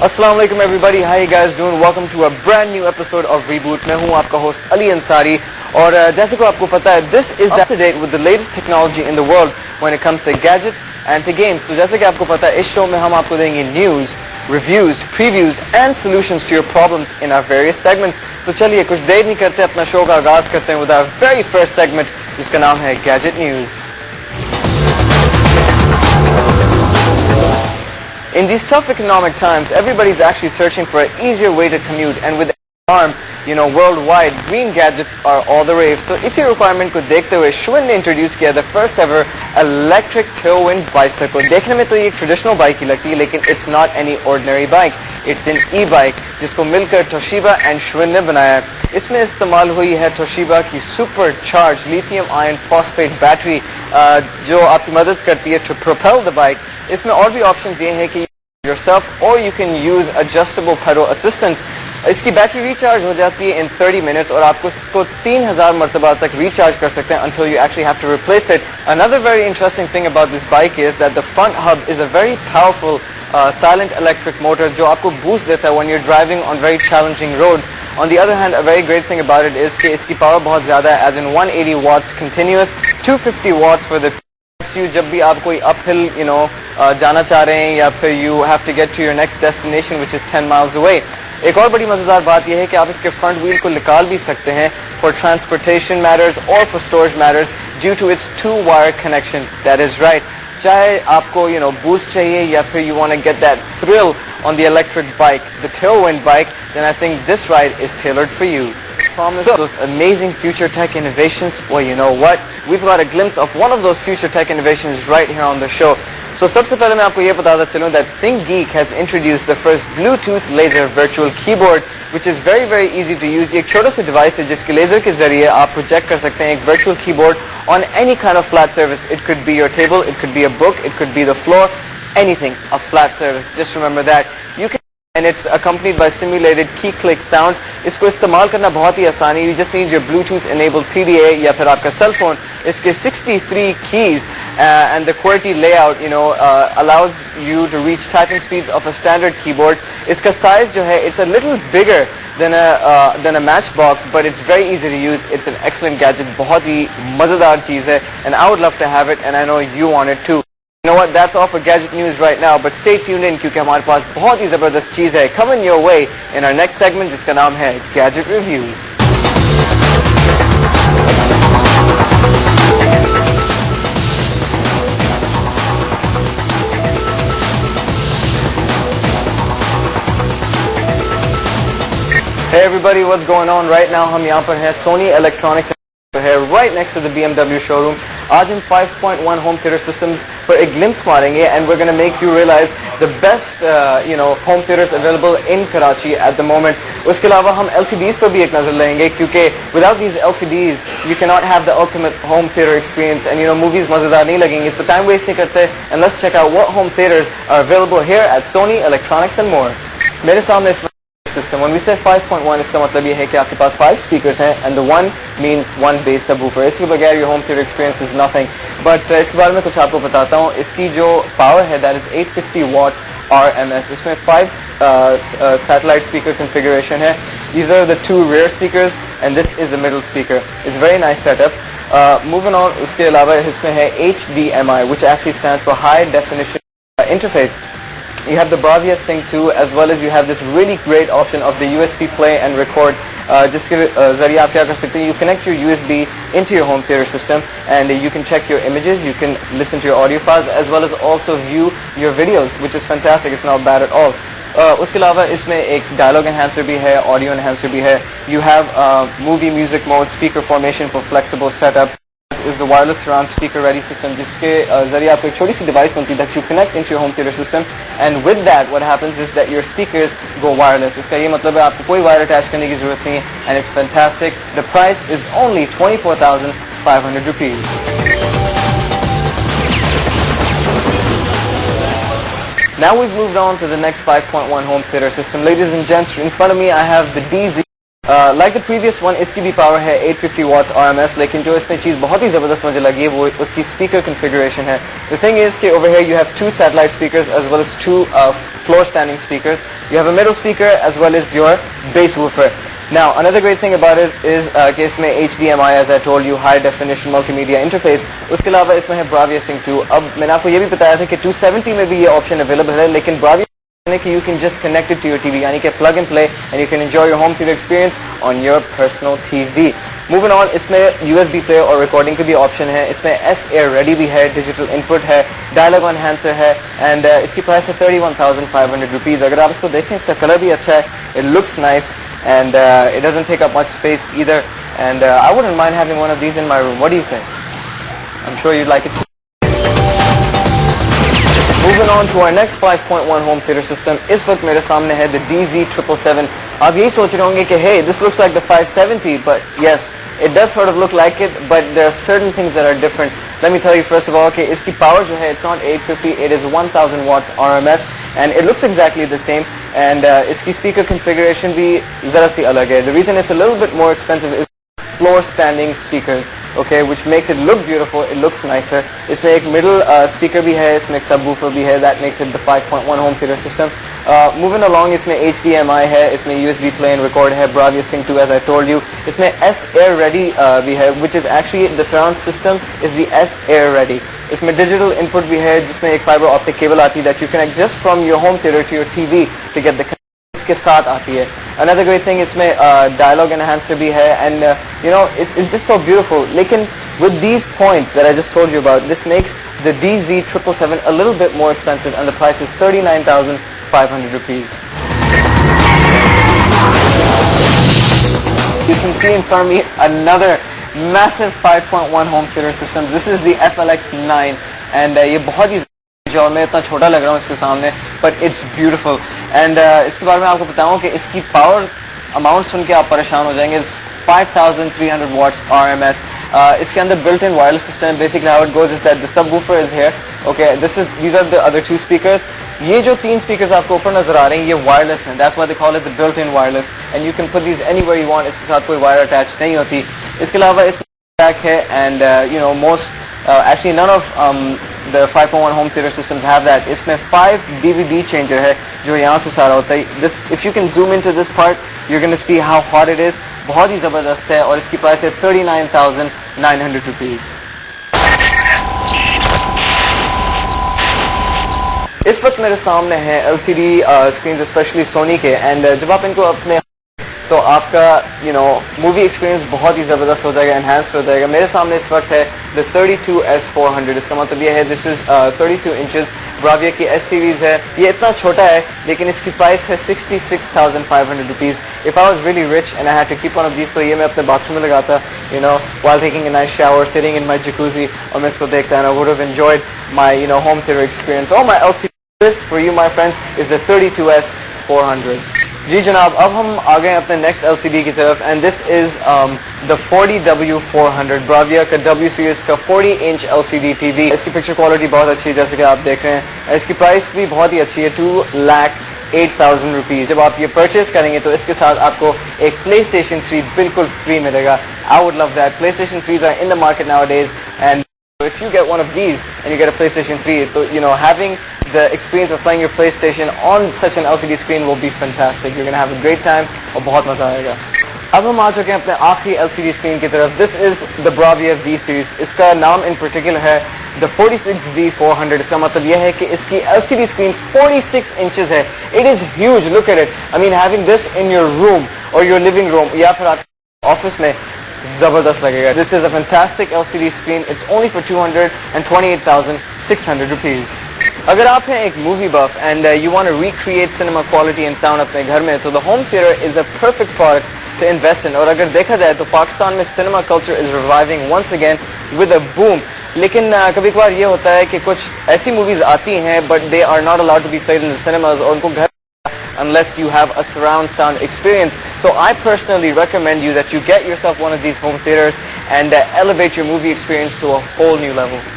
Assalamu alaikum everybody, how you guys doing? Welcome to a brand new episode of Reboot. मैं हूँ आपका host Ali Ansari और जैसे को आपको पता है, this is up to date with the latest technology in the world when it comes to gadgets and to games. तो जैसे कि आपको पता है, इस show में हम आपको देंगे news, reviews, previews and solutions to your problems in our various segments. तो चलिए कुछ देर नहीं करते, अपना show का आगाज करते हैं with our very first segment जिसका नाम है Gadget News. In these tough economic times, everybody's actually searching for an easier way to commute, and with arm, worldwide, green gadgets are all the rave. So इसी requirement को देखते हुए Schwinn ने introduce किया the first ever electric tailwind bicycle. देखने में तो ये एक traditional bike ही लगती है, लेकिन it's not any ordinary bike. It's an e-bike जिसको मिलकर Toshiba and Schwinn ने बनाया. इसमें इस्तेमाल हुई है Toshiba की supercharged lithium iron phosphate battery जो आपकी मदद करती है to propel the bike. इसमें और भी ऑप्शंस ये हैं कि yourself or you can use adjustable pedal assistance. इसकी बैटरी रिचार्ज हो जाती है in 30 minutes और आपको इसको 3000 मरतबा तक रिचार्ज कर सकते हैं until you actually have to replace it. Another very interesting thing about this bike is that the front hub is a very powerful silent electric motor जो आपको boost देता है when you're driving on very challenging roads. On the other hand, a very great thing about it is कि इसकी power बहुत ज़्यादा है, as in 180 watts continuous, 250 watts for the you जब भी आप कोई uphill जाना चाह रहे हैं या फिर you have to get to your next destination which is 10 miles away. एक और बड़ी मजेदार बात यह है कि आप इसके फ्रंट व्हील को निकाल भी सकते हैं for transportation matters or for storage matters due to its two-wire connection. That is right. चाहे आपको boost चाहिए या फिर you want to get that thrill on the electric bike, the tailwind bike, then I think this ride is tailored for you. So those amazing future tech innovations, well, you know what? We've got a glimpse of one of those future tech innovations right here on the show. So सबसे पहले मैं आपको ये बताता चलूँ that ThinkGeek has introduced the first Bluetooth laser virtual keyboard, which is very very easy to use. एक छोटा सा डिवाइस है जिसके लेजर के जरिए आप प्रोजेक्ट कर सकते हैं एक virtual keyboard on any kind of flat surface. It could be your table, it could be a book, it could be the floor, anything, a flat surface. Just remember that. You can and it's accompanied by simulated key click sounds. इसको इस्तेमाल करना बहुत ही आसान है. You just need your Bluetooth enabled PDA या फिर आपका cell phone. इसके 63 keys and the QWERTY layout allows you to reach typing speeds of a standard keyboard. इसका size जो है it's a little bigger than a matchbox, but it's very easy to use. It's an excellent gadget. बहुत ही मजेदार चीज है, and I would love to have it, and I know you want it too. You know what? That's all for gadget news right now, but stay tuned in क्योंकि हमारे पास बहुत ही जबरदस्त चीज है coming your way in our next segment जिसका नाम है Gadget Reviews. Hey everybody, what's going on right now? हम यहाँ पर हैं Sony Electronics here right next to the BMW showroom. आज हम 5.1 home theater systems पर एक glimpse मारेंगे and we're going to make you realize the best home theaters available in Karachi at the moment. उसके अलावा हम LCDs पर भी एक नजर लेंगे क्योंकि without these LCDs you cannot have the ultimate home theater experience and movies मजेदार नहीं लगेंगे. तो time waste नहीं करते and let's check out what home theaters are available here at Sony Electronics and more. मेरे सामने system. When we say 5.1, इसका मतलब ये है कि आपके पास 5 speakers हैं and the 1 means 1 bass subwoofer. इसके बगैर your home theater experience is nothing. But इसके बारे में कुछ आपको बताता हूँ. इसकी जो power है that is 850 watts RMS. इसमें 5 satellite speaker configuration है. These are the 2 rear speakers and this is the middle speaker. It's a very nice setup. Moving on, उसके अलावा इसमें है HDMI, which actually stands for High Definition Interface. You have the Bravia Sync 2 as well as you have this really great option of the USB play and record जिसके जरिए आप क्या कर सकते हैं. You connect your USB into your home theater system and you can check your images, you can listen to your audio files as well as also view your videos, which is fantastic. It's not bad at all. उसके अलावा इसमें एक dialogue enhancer भी है, audio enhancer भी है. You have movie music mode, speaker formation for flexible setup. Is the wireless surround speaker ready system जिसके जरिए आपको एक छोटी सी डिवाइस मिलती है that you connect into your home theater system and with that what happens is that your speakers go wireless. इसका ये मतलब है आपको कोई वायर अटैच करने की जरूरत नहीं है and it's fantastic. The price is only 24,500 rupees. Now we've moved on to the next 5.1 home theater system. Ladies and gents, in front of me I have the DZ. Like the previous one, इसकी भी power है 850 watts RMS, लेकिन जो इसमें चीज़ बहुत ही ज़बरदस्त मुझे लगी है वो उसकी speaker configuration है. The thing is कि over here you have 2 satellite speakers as well as 2 floor standing speakers. You have a middle speaker as well as your bass woofer. Now, another great thing about it is कि इसमें HDMI, as I told you, high definition multimedia interface. उसके अलावा इसमें है Bravia Sync 2. अब मैंने आपको ये भी बताया था कि 270 में भी ये ऑप्शन अवेलेबल है, लेकिन Bravia you can just connect it to your TV, यानी कि plug and play, and you can enjoy your home theater experience on your personal TV. Moving on, इसमें USB player और recording का भी option है, इसमें S-Air ready भी है, digital input है, dialogue enhancer है, and इसकी price है 31,500 rupees. अगर आप इसको देखें, इसका कलर भी अच्छा है, it looks nice, and it doesn't take up much space either, and I wouldn't mind having one of these in my room. What do you say? I'm sure you'd like it too. Moving on to our next 5.1 home theater system. इस वक्त मेरे सामने है the DZ777. आप यही सोच रहे होंगे कि hey, this looks like the 570, but yes, it does sort of look like it, but there are certain things that are different. Let me tell you first of all कि इसकी power जो है, it's not 850, it is 1000 watts RMS, and it looks exactly the same. And इसकी speaker configuration भी ज़रा सी अलग है. The reason it's a little bit more expensive is floor standing speakers, okay, which makes it look beautiful, it looks nicer. इसमें एक middle speaker भी है, इसमें एक subwoofer भी है, that makes it the 5.1 home theater system. Moving along, इसमें HDMI है, इसमें USB play and record है, Bravia Sync 2 as I told you. इसमें S-Air ready भी है, which is actually the surround system is the S-Air ready. इसमें digital input भी है, जिसमें एक fiber optic cable आती है that you connect just from your home theater to your TV to get the के साथ आती है. Another great thing इसमें dialogue enhancer भी है, and you know it's just so beautiful. लेकिन with these points that I just told you about, this makes the DZ777 a little bit more expensive, and the price is 39,500 rupees. You can see in front of me another massive 5.1 home theater system. This is the FLX9, and ये बहुत ही और मैं इतना छोटा लग रहा हूँ इसके सामने, but it's beautiful. And इसके बारे में आपको बताऊँ कि इसकी पावर अमाउंट सुन के आप परेशान हो जाएंगे. It's 5,300 watts RMS. इसके अंदर built-in wireless system. Basically how it goes is that the subwoofer is here. Okay, these are the other two speakers. ये जो तीन speakers आपको ऊपर नजर आ रहे हैं, ये wireless हैं. That's why they call it the built-in wireless. And you can put these anywhere you want. इसके साथ कोई wire attached नहीं होती. इसके अलावा इसमें jack है, and you know actually none of the 5.1 home theater systems have that. इसमें 5 DVD changer है जो यहाँ से सारा होता है. This, if you can zoom into this part, you're going to see how hot it is. बहुत ही ज़बरदस्त है, और इसकी प्राइस है 39,900 rupees. इस वक्त मेरे सामने है LCD screens, especially Sony के, and जब आप इनको अपने तो आपका मूवी एक्सपीरियंस बहुत ही ज़बरदस्त हो जाएगा, एनहांस हो जाएगा. मेरे सामने इस वक्त है the 32S400. इसका मतलब ये है this is 32 inches. Bravia की S series है, ये इतना छोटा है, लेकिन इसकी प्राइस है 66,500 rupees. If I was really rich and I had to keep one of these, तो ये मैं अपने बाथरूम में लगाता, while taking a nice shower, sitting in my jacuzzi, और मैं इसको देखता, and I would have enjoyed my home theater experience. Oh, my LCD. This for you, my friends, is the 32S400. जी जनाब, अब हम आ गए अपने नेक्स्ट LCD की तरफ, and this is the 40W400. Bravia का W सीरीज का 40 इंच LCD TV. इसकी पिक्चर क्वालिटी बहुत अच्छी है, जैसे कि आप देख रहे हैं. इसकी प्राइस भी बहुत ही अच्छी है, 2,08,000 rupees. जब आप ये परचेज करेंगे तो इसके साथ आपको एक PlayStation 3 बिल्कुल फ्री मिलेगा. I would love that. PlayStation 3s are in the market nowadays, and if you get one of these and you get a PlayStation 3, so having the experience of playing your PlayStation on such an LCD screen will be fantastic. You're going to have a great time और बहुत मजा आएगा. अब हम आ चुके हैं अपने आखिरी LCD screen की तरफ. This is the Bravia V series. इसका नाम in particular है the 46V400. इसका मतलब यह है कि इसकी LCD screen 46 inches है. It is huge. Look at it. I mean, having this in your room or your living room या फिर आपके ऑफिस में ज़बरदस्त लगेगा. This is a fantastic LCD screen. It's only for 228,600 rupees. अगर आप हैं एक movie buff and you want to recreate cinema quality and sound अपने घर में, तो the home theatre is a perfect product to invest in. और अगर देखा जाए तो पाकिस्तान में cinema culture is reviving once again with a boom. लेकिन कभी कभार ये होता है कि कुछ ऐसी मूवीज आती हैं but they are not allowed to be played in the cinemas, और उनको घर unless you have a surround sound experience. So I personally recommend you that you get yourself one of these home theaters and elevate your movie experience to a whole new level.